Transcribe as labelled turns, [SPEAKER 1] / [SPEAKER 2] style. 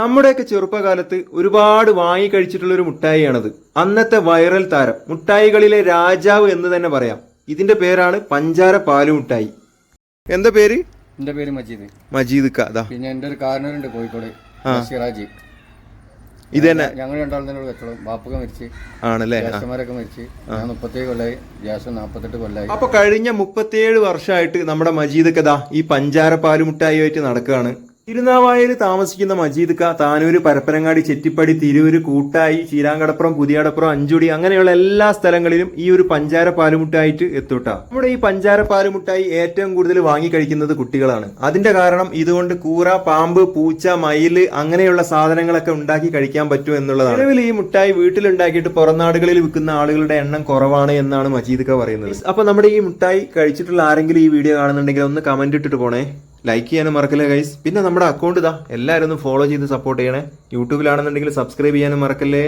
[SPEAKER 1] നമ്മുടെയൊക്കെ ചെറുപ്പകാലത്ത് ഒരുപാട് വാങ്ങി കഴിച്ചിട്ടുള്ള ഒരു മുട്ടായിയാണത്. അന്നത്തെ വൈറൽ താരം, മുട്ടായികളിലെ രാജാവ് എന്ന് തന്നെ പറയാം. ഇതിന്റെ പേരാണ് പഞ്ചാര പാലു മുട്ടായി. എന്താ പേര്?
[SPEAKER 2] എന്റെ പേര് മജീദ്.
[SPEAKER 1] മജീദ് അതാ.
[SPEAKER 2] പിന്നെ എന്റെ ഒരു കാരണവരുണ്ട് കോഴിക്കോട്, സിറാജ്.
[SPEAKER 1] ഇത് തന്നെ
[SPEAKER 2] ഞങ്ങൾ രണ്ടാളും തന്നെ കച്ചവടം. ബാപ്പൊക്കെ മരിച്ച്
[SPEAKER 1] ആണല്ലേ,
[SPEAKER 2] ജ്യേഷ്ഠന്മാരൊക്കെ മരിച്ച്. ഞാൻ 37 കൊല്ലായി, ജ്യേഷ്ഠൻ 48 കൊല്ലായി.
[SPEAKER 1] അപ്പൊ കഴിഞ്ഞ 37 വർഷമായിട്ട് നമ്മുടെ മജീദ് ദാ ഈ പഞ്ചാര പാലു മുട്ടായിയായിട്ട് നടക്കുകയാണ്. തിരുനാവായയിൽ താമസിക്കുന്ന മജീദ് താനൂര്, പരപ്പനങ്ങാടി, ചെറ്റിപ്പടി, തിരൂര്, കൂട്ടായി, ചീരാങ്കടപ്പുറം, പുതിയടപ്പുറം, അഞ്ചുടി അങ്ങനെയുള്ള എല്ലാ സ്ഥലങ്ങളിലും ഈ ഒരു പഞ്ചാര പാലുമുട്ടായിട്ട് എത്തൂട്ടാ. നമ്മുടെ ഈ പഞ്ചാര പാലുമുട്ടായി ഏറ്റവും കൂടുതൽ വാങ്ങി കഴിക്കുന്നത് കുട്ടികളാണ്. അതിന്റെ കാരണം ഇതുകൊണ്ട് കൂറ, പാമ്പ്, പൂച്ച, മയില് അങ്ങനെയുള്ള സാധനങ്ങളൊക്കെ ഉണ്ടാക്കി കഴിക്കാൻ പറ്റും എന്നുള്ളതാണ്. നിലവിൽ ഈ മുട്ടായി വീട്ടിലുണ്ടാക്കിയിട്ട് പുറം നാടുകളിൽ വിൽക്കുന്ന ആളുകളുടെ എണ്ണം കുറവാണ് എന്നാണ് മജീദ് പറയുന്നത്. അപ്പൊ നമ്മുടെ ഈ മുട്ടായി കഴിച്ചിട്ടുള്ള ആരെങ്കിലും ഈ വീഡിയോ കാണുന്നുണ്ടെങ്കിൽ ഒന്ന് കമന്റ് ഇട്ടിട്ട് പോണേ. ലൈക്ക് ചെയ്യാനും മറക്കല്ലേ ഗൈസ്. പിന്നെ നമ്മുടെ അക്കൗണ്ട് എല്ലാവരും ഒന്ന് ഫോളോ ചെയ്ത് സപ്പോർട്ട് ചെയ്യണേ. യൂട്യൂബിലാണെന്നുണ്ടെങ്കിൽ സബ്സ്ക്രൈബ് ചെയ്യാനും മറക്കല്ലേ.